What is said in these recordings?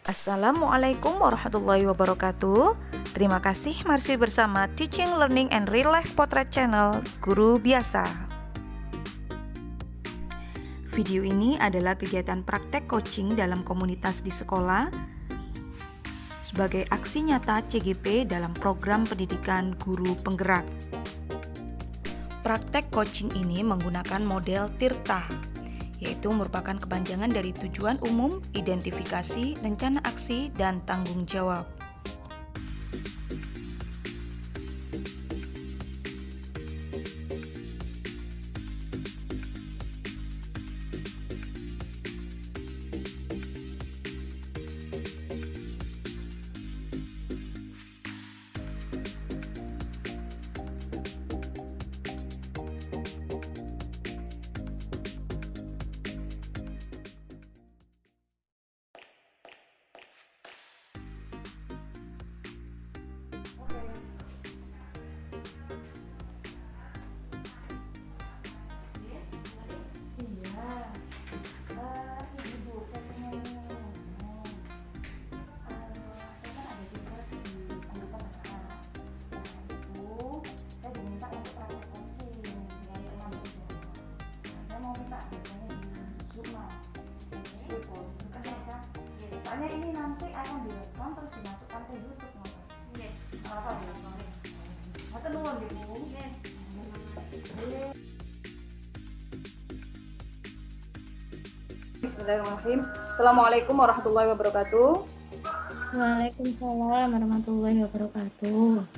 Assalamualaikum warahmatullahi wabarakatuh. Terima kasih masih bersama Teaching, Learning, and Real Life Potret Channel Guru Biasa. Video ini adalah kegiatan praktek coaching dalam komunitas di sekolah sebagai aksi nyata CGP dalam program pendidikan guru penggerak. Praktek coaching ini menggunakan model TIRTA, yaitu merupakan kepanjangan dari tujuan umum, identifikasi, rencana aksi, dan tanggung jawab. Soalnya ini nanti akan direkam terus dimasukkan ke YouTube. Nggih. Apa ya? Mboten nuwun nggih, Bu. Nggih. Bismillahirrahmanirrahim. Assalamualaikum warahmatullahi wabarakatuh. Waalaikumsalam warahmatullahi wabarakatuh.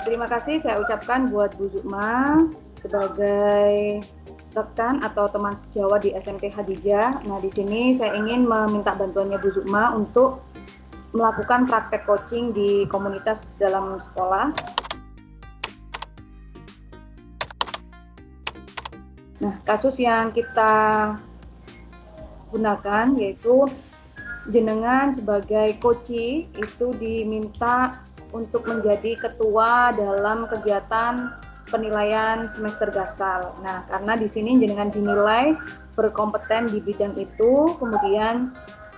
Terima kasih saya ucapkan buat Bu Zukma sebagai rekan atau teman sejawat di SMP Khadijah. Nah, di sini saya ingin meminta bantuannya Bu Zukma untuk melakukan praktek coaching di komunitas dalam sekolah. Nah, kasus yang kita gunakan yaitu jenengan sebagai coachee itu diminta untuk menjadi ketua dalam kegiatan penilaian semester gasal. Nah, karena di sini jenengan dinilai berkompeten di bidang itu, kemudian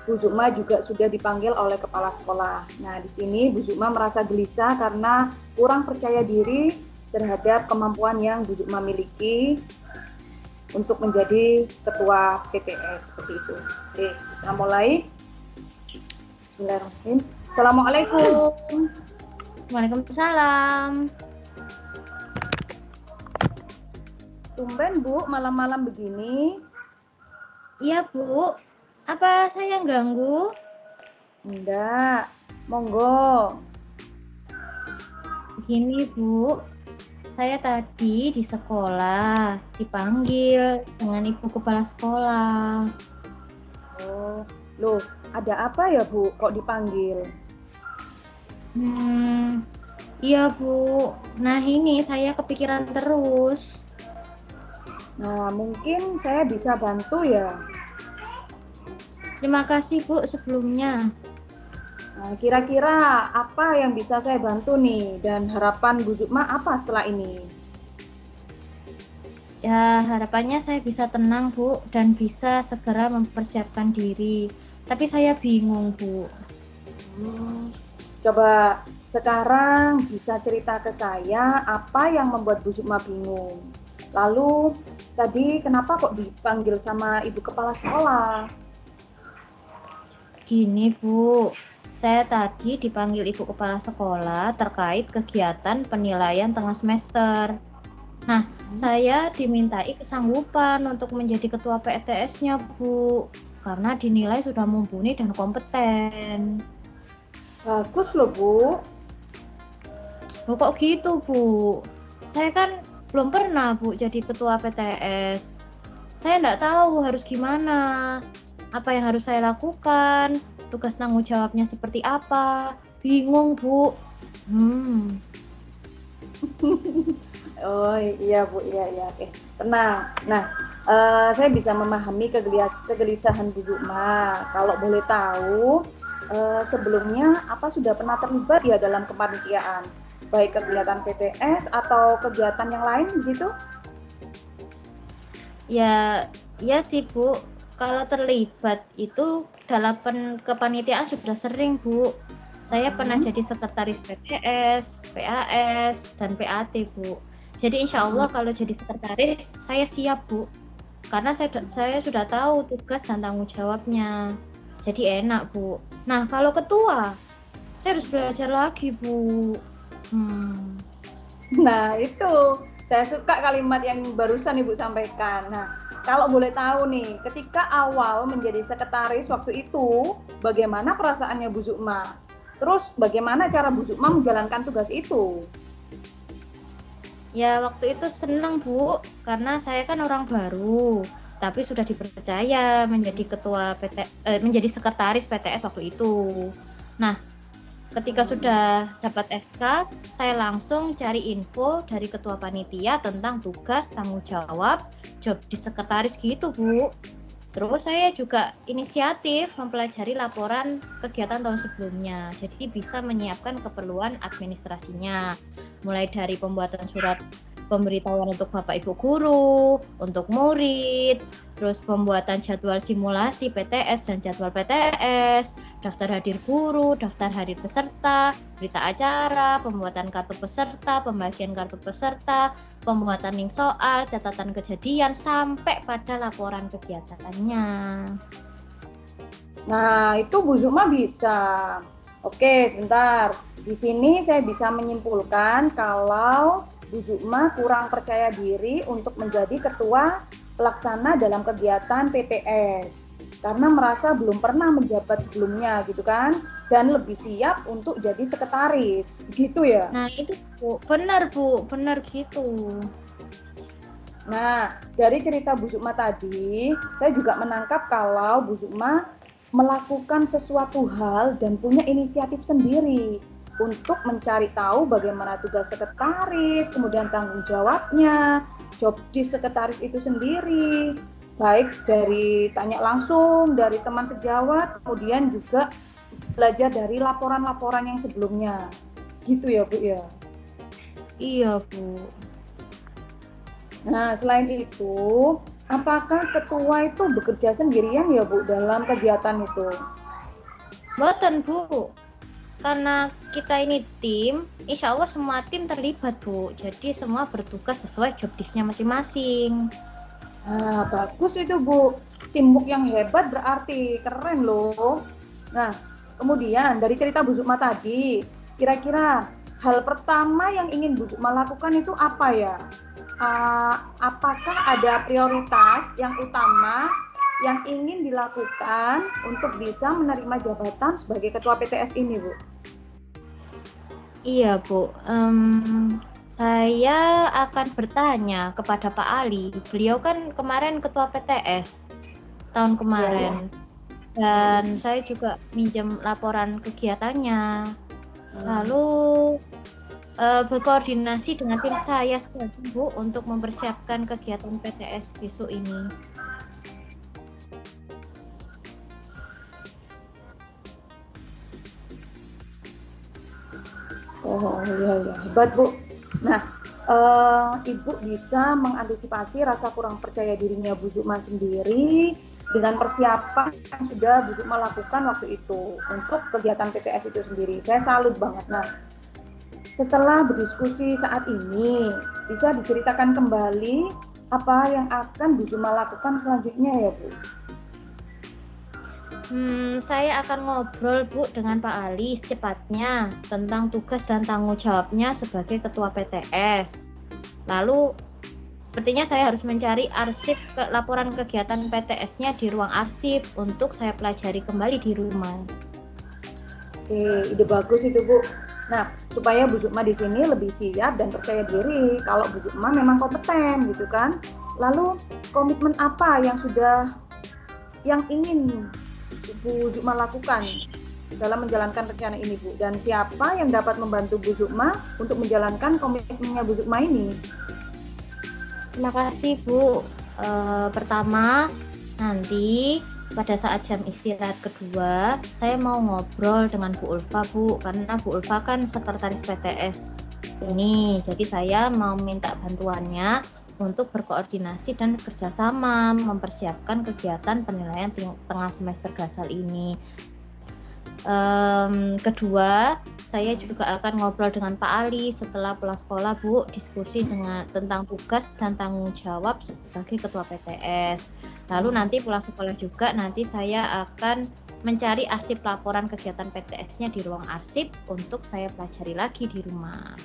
Bu Zukma juga sudah dipanggil oleh kepala sekolah. Nah, di sini Bu Zukma merasa gelisah karena kurang percaya diri terhadap kemampuan yang Bu Zukma miliki untuk menjadi ketua PTS seperti itu. Oke, kita mulai. Bismillahirrahmanirrahim. Assalamualaikum. Waalaikumsalam. Tumben Bu, malam-malam begini. Iya Bu, apa saya ganggu? Enggak, monggo. Begini Bu, saya tadi di sekolah dipanggil dengan Ibu Kepala Sekolah. Oh, loh, ada apa ya Bu, kok dipanggil? Iya Bu, nah ini saya kepikiran terus. Nah, mungkin saya bisa bantu ya. Terima kasih Bu sebelumnya. Nah, kira-kira apa yang bisa saya bantu nih? Dan harapan Bu Zukma apa setelah ini? Ya harapannya saya bisa tenang Bu dan bisa segera mempersiapkan diri. Tapi saya bingung Bu. Coba sekarang bisa cerita ke saya apa yang membuat Bu Zukma bingung. Lalu tadi kenapa kok dipanggil sama Ibu Kepala Sekolah? Gini Bu, saya tadi dipanggil Ibu Kepala Sekolah terkait kegiatan penilaian tengah semester. Nah, saya dimintai kesanggupan untuk menjadi ketua PTS-nya Bu, karena dinilai sudah mumpuni dan kompeten. Bagus loh Bu. Loh kok gitu Bu? Saya kan belum pernah Bu jadi ketua PTS. Saya nggak tahu harus gimana, apa yang harus saya lakukan, tugas tanggung jawabnya seperti apa. Bingung Bu. Oh iya Bu, iya. Oke, tenang. Nah, saya bisa memahami kegelisahan Bu Zukma. Kalau boleh tahu, sebelumnya apa sudah pernah terlibat ya dalam kepanitiaan? Baik kegiatan PTS atau kegiatan yang lain gitu? Ya sih Bu, kalau terlibat itu dalam kepanitiaan sudah sering, Bu. Saya pernah jadi sekretaris PTS, PAS, dan PAT, Bu. Jadi insya Allah kalau jadi sekretaris, saya siap, Bu. Karena saya sudah tahu tugas dan tanggung jawabnya. Jadi enak, Bu. Nah, kalau ketua, saya harus belajar lagi, Bu. Nah, itu. Saya suka kalimat yang barusan Ibu sampaikan. Nah, kalau boleh tahu nih, ketika awal menjadi sekretaris waktu itu, bagaimana perasaannya Bu Sukma? Terus bagaimana cara Bu Sukma menjalankan tugas itu? Ya, waktu itu senang, Bu, karena saya kan orang baru, tapi sudah dipercaya menjadi menjadi sekretaris PTS waktu itu. Nah, ketika sudah dapat SK, saya langsung cari info dari ketua panitia tentang tugas, tanggung jawab, job di sekretaris gitu, Bu. Terus saya juga inisiatif mempelajari laporan kegiatan tahun sebelumnya, jadi bisa menyiapkan keperluan administrasinya, mulai dari pembuatan surat pemberitahuan untuk Bapak Ibu guru, untuk murid, terus pembuatan jadwal simulasi PTS dan jadwal PTS, daftar hadir guru, daftar hadir peserta, berita acara, pembuatan kartu peserta, pembagian kartu peserta, pembuatan link soal, catatan kejadian, sampai pada laporan kegiatannya. Nah, itu Bu Sukma bisa. Oke, sebentar. Di sini saya bisa menyimpulkan kalau Bu Sukma kurang percaya diri untuk menjadi ketua pelaksana dalam kegiatan PTS karena merasa belum pernah menjabat sebelumnya gitu kan, dan lebih siap untuk jadi sekretaris gitu ya. Nah itu Bu, benar gitu. Nah, dari cerita Bu Sukma tadi, saya juga menangkap kalau Bu Sukma melakukan sesuatu hal dan punya inisiatif sendiri untuk mencari tahu bagaimana tugas sekretaris, kemudian tanggung jawabnya, job di sekretaris itu sendiri, baik dari tanya langsung dari teman sejawat, kemudian juga belajar dari laporan-laporan yang sebelumnya. Gitu ya, Bu ya? Iya, Bu. Nah, selain itu, apakah ketua itu bekerja sendirian ya, Bu, dalam kegiatan itu? Boten, Bu. Karena kita ini tim, insya Allah semua tim terlibat, Bu. Jadi semua bertugas sesuai job desk-nya masing-masing. Nah, bagus itu, Bu. Teamwork yang hebat berarti, keren loh. Nah, kemudian dari cerita Bu Sukma tadi, kira-kira hal pertama yang ingin Bu Sukma lakukan itu apa ya? Apakah ada prioritas yang utama yang ingin dilakukan untuk bisa menerima jabatan sebagai ketua PTS ini, Bu? Iya, Bu. Saya akan bertanya kepada Pak Ali. Beliau kan kemarin ketua PTS tahun kemarin. Dan saya juga minjem laporan kegiatannya. Lalu berkoordinasi dengan tim saya sekalian, Bu, untuk mempersiapkan kegiatan PTS besok ini. Oh iya, hebat Bu. Nah, Ibu bisa mengantisipasi rasa kurang percaya dirinya Bu Sukma sendiri dengan persiapan yang sudah Bu Sukma lakukan waktu itu untuk kegiatan PTS itu sendiri. Saya salut banget. Nah, setelah berdiskusi saat ini, bisa diceritakan kembali apa yang akan Bu Sukma lakukan selanjutnya ya, Bu? Saya akan ngobrol, Bu, dengan Pak Ali secepatnya tentang tugas dan tanggung jawabnya sebagai ketua PTS. Lalu, sepertinya saya harus mencari arsip laporan kegiatan PTS-nya di ruang arsip untuk saya pelajari kembali di rumah. Oke, ide bagus itu, Bu. Nah, supaya Bu Sukma di sini lebih siap dan percaya diri kalau Bu Sukma memang kompeten gitu kan. Lalu, komitmen apa yang ingin Bu Sukma lakukan dalam menjalankan rencana ini, Bu? Dan siapa yang dapat membantu Bu Sukma untuk menjalankan komitmennya Bu Sukma ini? Terima kasih, Bu. Pertama, nanti pada saat jam istirahat kedua, saya mau ngobrol dengan Bu Ulfa, Bu, karena Bu Ulfa kan sekretaris PTS ini. Jadi saya mau minta bantuannya untuk berkoordinasi dan kerjasama mempersiapkan kegiatan penilaian tengah semester Gasal ini. Kedua, saya juga akan ngobrol dengan Pak Ali setelah pulang sekolah, Bu, diskusi tentang tugas dan tanggung jawab sebagai ketua PTS. Lalu nanti pulang sekolah juga nanti saya akan mencari arsip laporan kegiatan PTS-nya di ruang arsip untuk saya pelajari lagi di rumah.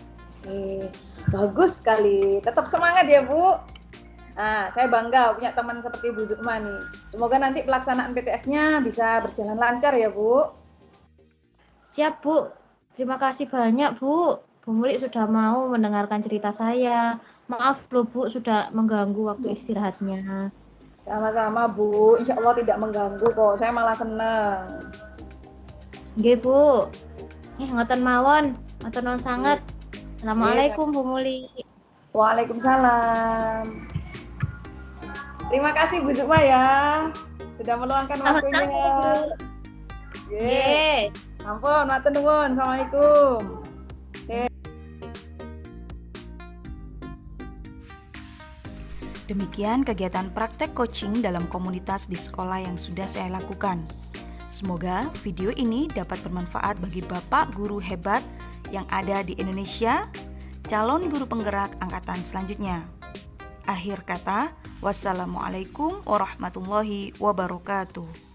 Bagus sekali. Tetap semangat ya, Bu. Nah, saya bangga punya teman seperti Bu Zukma nih. Semoga nanti pelaksanaan PTS-nya bisa berjalan lancar ya, Bu. Siap, Bu. Terima kasih banyak, Bu. Bu Muli sudah mau mendengarkan cerita saya. Maaf loh, Bu, sudah mengganggu waktu istirahatnya. Sama-sama, Bu. Insya Allah tidak mengganggu kok. Saya malah seneng. Nggih, Bu. Ngoten mawon. Matur nuwun sanget. Assalamualaikum, Bu Muli. Waalaikumsalam. Terima kasih Bu Zukma ya. Sudah meluangkan waktunya. Nggih. Ampun, matur nuwun. Assalamualaikum. Demikian kegiatan praktek coaching dalam komunitas di sekolah yang sudah saya lakukan. Semoga video ini dapat bermanfaat bagi Bapak guru hebat yang ada di Indonesia, calon guru penggerak angkatan selanjutnya. Akhir kata, wassalamualaikum warahmatullahi wabarakatuh.